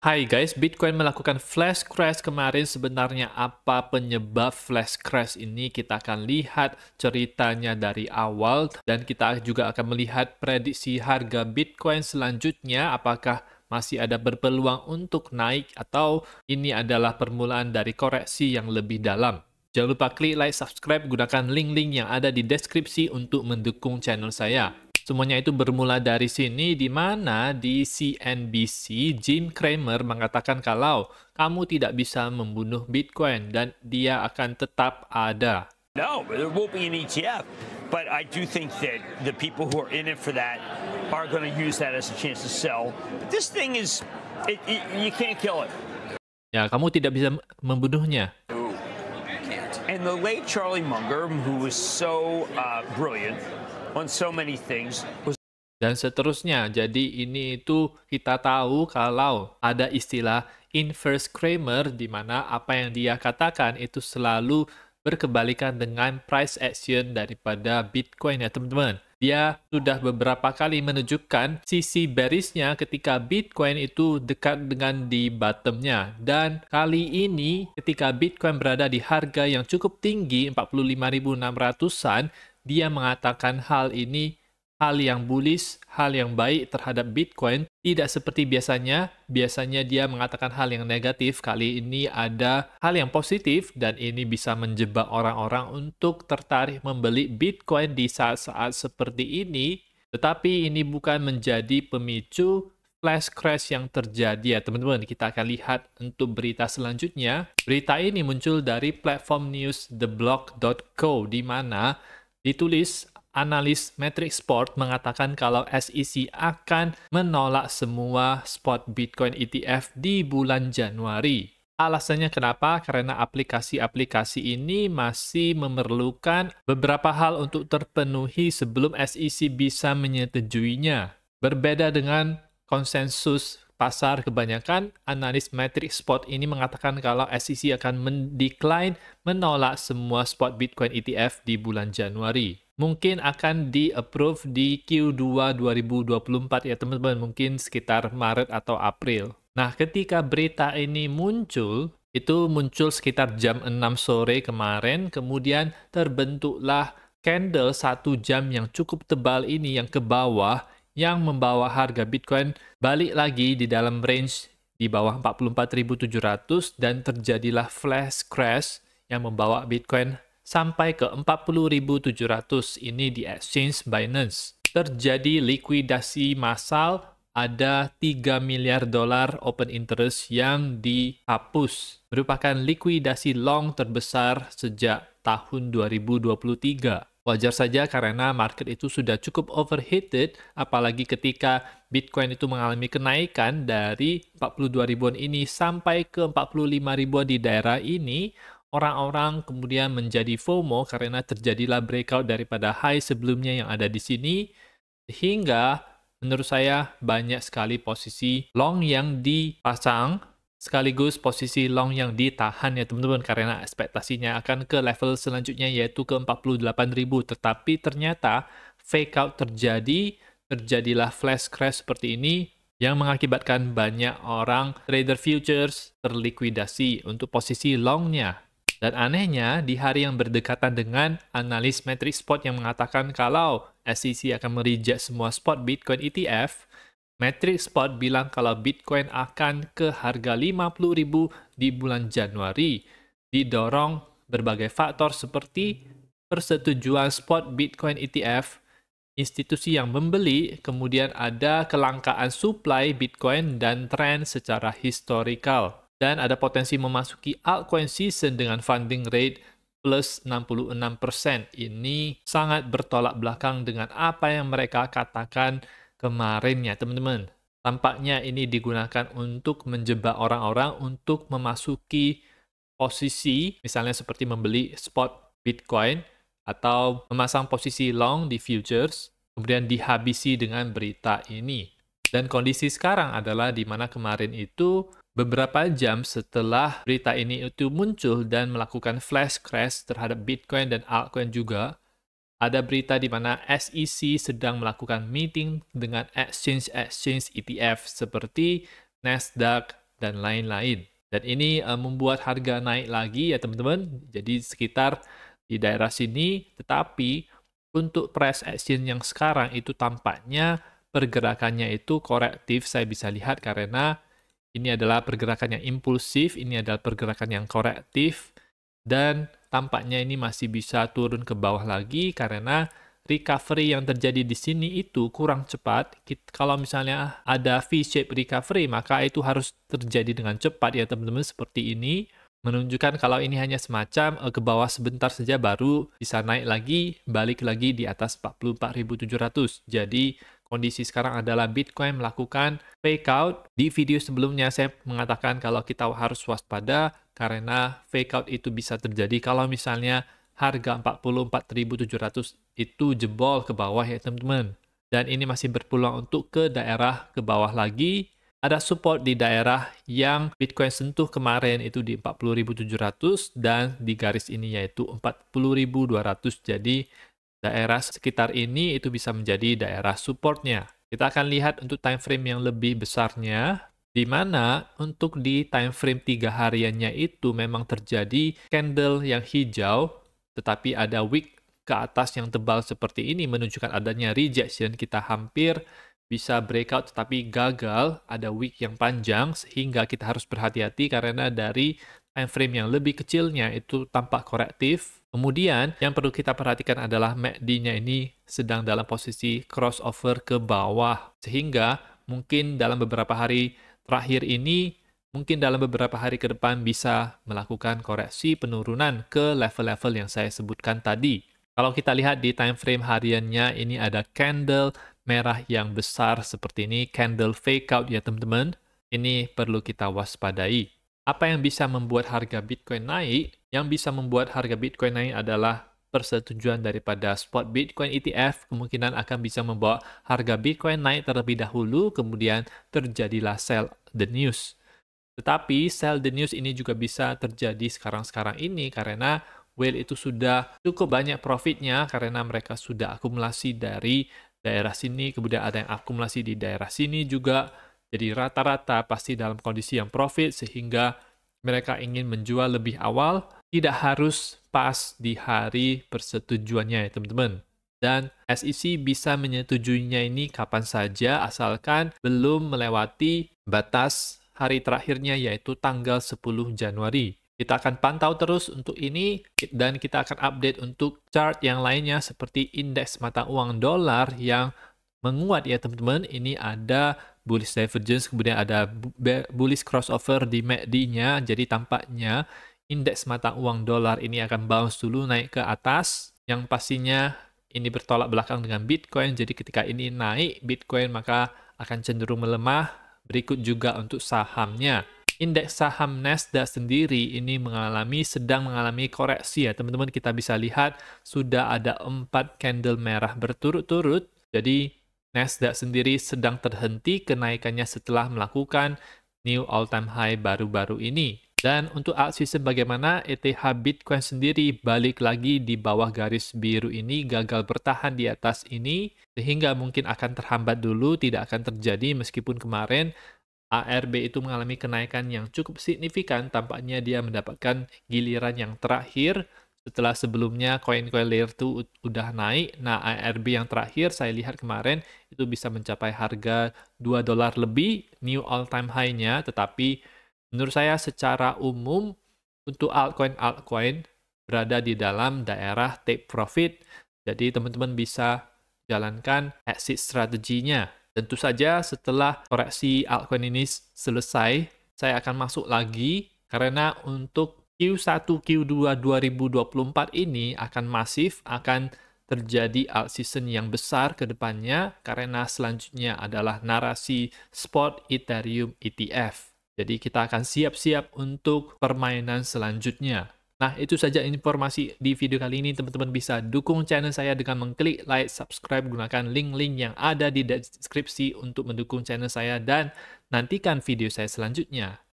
Hai guys, Bitcoin melakukan flash crash kemarin. Sebenarnya apa penyebab flash crash ini? Kita akan lihat ceritanya dari awal dan kita juga akan melihat prediksi harga Bitcoin selanjutnya. Apakah masih ada berpeluang untuk naik atau ini adalah permulaan dari koreksi yang lebih dalam? Jangan lupa klik like, subscribe, gunakan link-link yang ada di deskripsi untuk mendukung channel saya. Semuanya itu bermula dari sini, di mana di CNBC, Jim Cramer mengatakan kalau kamu tidak bisa membunuh Bitcoin dan dia akan tetap ada. No, there won't be an ETF. But I do think that the people who are in it for that are going to use that as a chance to sell. But this thing is, you can't kill it. Ya, kamu tidak bisa membunuhnya. And the late Charlie Munger, who was so brilliant on so many things, was Dan seterusnya. Jadi ini itu kita tahu kalau ada istilah inverse Cramer, di mana apa yang dia katakan itu selalu berkebalikan dengan price action daripada Bitcoin ya teman-teman. Dia sudah beberapa kali menunjukkan sisi bearish-nya ketika Bitcoin itu dekat dengan di bottom-nya. Dan kali ini ketika Bitcoin berada di harga yang cukup tinggi 45.600-an, dia mengatakan hal ini hal yang bullish, hal yang baik terhadap Bitcoin. Tidak seperti biasanya. Biasanya dia mengatakan hal yang negatif. Kali ini ada hal yang positif dan ini bisa menjebak orang-orang untuk tertarik membeli Bitcoin di saat-saat seperti ini. Tetapi ini bukan menjadi pemicu flash crash yang terjadi ya teman-teman. Kita akan lihat untuk berita selanjutnya. Berita ini muncul dari platform news theblock.co, di mana ditulis analis Matrix Sport mengatakan kalau SEC akan menolak semua spot Bitcoin ETF di bulan Januari. Alasannya kenapa? Karena aplikasi-aplikasi ini masih memerlukan beberapa hal untuk terpenuhi sebelum SEC bisa menyetujuinya. Berbeda dengan konsensus pasar kebanyakan, analis Matrix Sport ini mengatakan kalau SEC akan mendecline menolak semua spot Bitcoin ETF di bulan Januari. Mungkin akan di-approve di Q2 2024 ya teman-teman, mungkin sekitar Maret atau April. Nah, ketika berita ini muncul, itu muncul sekitar jam 6 sore kemarin, kemudian terbentuklah candle 1 jam yang cukup tebal ini yang ke bawah, yang membawa harga Bitcoin balik lagi di dalam range di bawah 44.700 dan terjadilah flash crash yang membawa Bitcoin sampai ke 40.700 ini di exchange Binance. Terjadi likuidasi massal, ada 3 miliar dolar open interest yang dihapus. Merupakan likuidasi long terbesar sejak tahun 2023. Wajar saja karena market itu sudah cukup overheated, apalagi ketika Bitcoin itu mengalami kenaikan dari 42 ribuan ini sampai ke 45 ribuan di daerah ini. Orang-orang kemudian menjadi FOMO karena terjadilah breakout daripada high sebelumnya yang ada di sini, sehingga menurut saya banyak sekali posisi long yang dipasang, sekaligus posisi long yang ditahan ya teman-teman, karena ekspektasinya akan ke level selanjutnya yaitu ke 48.000. Tetapi ternyata fake out terjadilah flash crash seperti ini yang mengakibatkan banyak orang trader futures terlikuidasi untuk posisi longnya. Dan anehnya, di hari yang berdekatan dengan analis Matrix Spot yang mengatakan kalau SEC akan mereject semua spot Bitcoin ETF, Matrix Spot bilang kalau Bitcoin akan ke harga 50.000 di bulan Januari, didorong berbagai faktor seperti persetujuan spot Bitcoin ETF, institusi yang membeli, kemudian ada kelangkaan supply Bitcoin dan tren secara historikal. Dan ada potensi memasuki altcoin season dengan funding rate plus 66%. Ini sangat bertolak belakang dengan apa yang mereka katakan kemarin ya teman-teman. Tampaknya ini digunakan untuk menjebak orang-orang untuk memasuki posisi, misalnya seperti membeli spot Bitcoin atau memasang posisi long di futures, kemudian dihabisi dengan berita ini. Dan kondisi sekarang adalah di mana kemarin itu beberapa jam setelah berita ini itu muncul dan melakukan flash crash terhadap Bitcoin dan altcoin juga, ada berita di mana SEC sedang melakukan meeting dengan exchange ETF seperti Nasdaq, dan lain-lain. Dan ini membuat harga naik lagi ya teman-teman. Jadi sekitar di daerah sini, tetapi untuk price action yang sekarang itu tampaknya pergerakannya itu korektif, saya bisa lihat karena ini adalah pergerakan yang impulsif, ini adalah pergerakan yang korektif, dan tampaknya ini masih bisa turun ke bawah lagi karena recovery yang terjadi di sini itu kurang cepat. Kalau misalnya ada V-shape recovery, maka itu harus terjadi dengan cepat ya teman-teman, seperti ini. Menunjukkan kalau ini hanya semacam ke bawah sebentar saja baru bisa naik lagi, balik lagi di atas 44.700. Jadi kondisi sekarang adalah Bitcoin melakukan fake out. Di video sebelumnya saya mengatakan kalau kita harus waspada karena fake out itu bisa terjadi kalau misalnya harga 44.700 itu jebol ke bawah ya teman-teman. Dan ini masih berpeluang untuk ke daerah ke bawah lagi. Ada support di daerah yang Bitcoin sentuh kemarin itu di 40.700 dan di garis ini yaitu 40.200. Jadi daerah sekitar ini itu bisa menjadi daerah supportnya. Kita akan lihat untuk time frame yang lebih besarnya, di mana untuk di time frame 3 hariannya itu memang terjadi candle yang hijau, tetapi ada wick ke atas yang tebal seperti ini menunjukkan adanya rejection. Kita hampir bisa breakout tetapi gagal, ada wick yang panjang sehingga kita harus berhati-hati karena dari time frame yang lebih kecilnya itu tampak korektif. Kemudian yang perlu kita perhatikan adalah MACD-nya ini sedang dalam posisi crossover ke bawah, sehingga mungkin dalam beberapa hari terakhir ini, mungkin dalam beberapa hari ke depan bisa melakukan koreksi penurunan ke level-level yang saya sebutkan tadi. Kalau kita lihat di time frame hariannya, ini ada candle merah yang besar seperti ini, candle fake out ya teman-teman. Ini perlu kita waspadai. Apa yang bisa membuat harga Bitcoin naik? Yang bisa membuat harga Bitcoin naik adalah persetujuan daripada spot Bitcoin ETF, kemungkinan akan bisa membawa harga Bitcoin naik terlebih dahulu, kemudian terjadilah sell the news. Tetapi sell the news ini juga bisa terjadi sekarang-sekarang ini karena whale itu sudah cukup banyak profitnya karena mereka sudah akumulasi dari daerah sini, kemudian ada yang akumulasi di daerah sini juga. Jadi rata-rata pasti dalam kondisi yang profit sehingga mereka ingin menjual lebih awal, tidak harus pas di hari persetujuannya ya teman-teman. Dan SEC bisa menyetujuinya ini kapan saja asalkan belum melewati batas hari terakhirnya yaitu tanggal 10 Januari. Kita akan pantau terus untuk ini dan kita akan update untuk chart yang lainnya seperti indeks mata uang dolar yang menguat ya teman-teman. Ini ada bullish divergence, kemudian ada bullish crossover di MACD-nya. Jadi tampaknya indeks mata uang dolar ini akan bounce dulu naik ke atas. Yang pastinya ini bertolak belakang dengan Bitcoin. Jadi ketika ini naik Bitcoin maka akan cenderung melemah. Berikut juga untuk sahamnya. Indeks saham Nasdaq sendiri ini sedang mengalami koreksi ya teman-teman. Kita bisa lihat sudah ada 4 candle merah berturut-turut. Jadi Nasdaq sendiri sedang terhenti kenaikannya setelah melakukan new all-time high baru-baru ini. Dan untuk alt season bagaimana? ETH Bitcoin sendiri balik lagi di bawah garis biru ini, gagal bertahan di atas ini, sehingga mungkin akan terhambat dulu, tidak akan terjadi meskipun kemarin ARB itu mengalami kenaikan yang cukup signifikan, tampaknya dia mendapatkan giliran yang terakhir setelah sebelumnya koin-koin layer 2 udah naik. Nah, ARB yang terakhir saya lihat kemarin itu bisa mencapai harga $2 lebih, new all-time high-nya, tetapi menurut saya secara umum untuk altcoin berada di dalam daerah take profit, jadi teman-teman bisa jalankan exit strateginya. Tentu saja setelah koreksi altcoin ini selesai, saya akan masuk lagi karena untuk Q1, Q2 2024 ini akan masif, akan terjadi alt season yang besar ke depannya karena selanjutnya adalah narasi spot Ethereum ETF. Jadi kita akan siap-siap untuk permainan selanjutnya. Nah, itu saja informasi di video kali ini. Teman-teman bisa dukung channel saya dengan mengklik like, subscribe, gunakan link-link yang ada di deskripsi untuk mendukung channel saya dan nantikan video saya selanjutnya.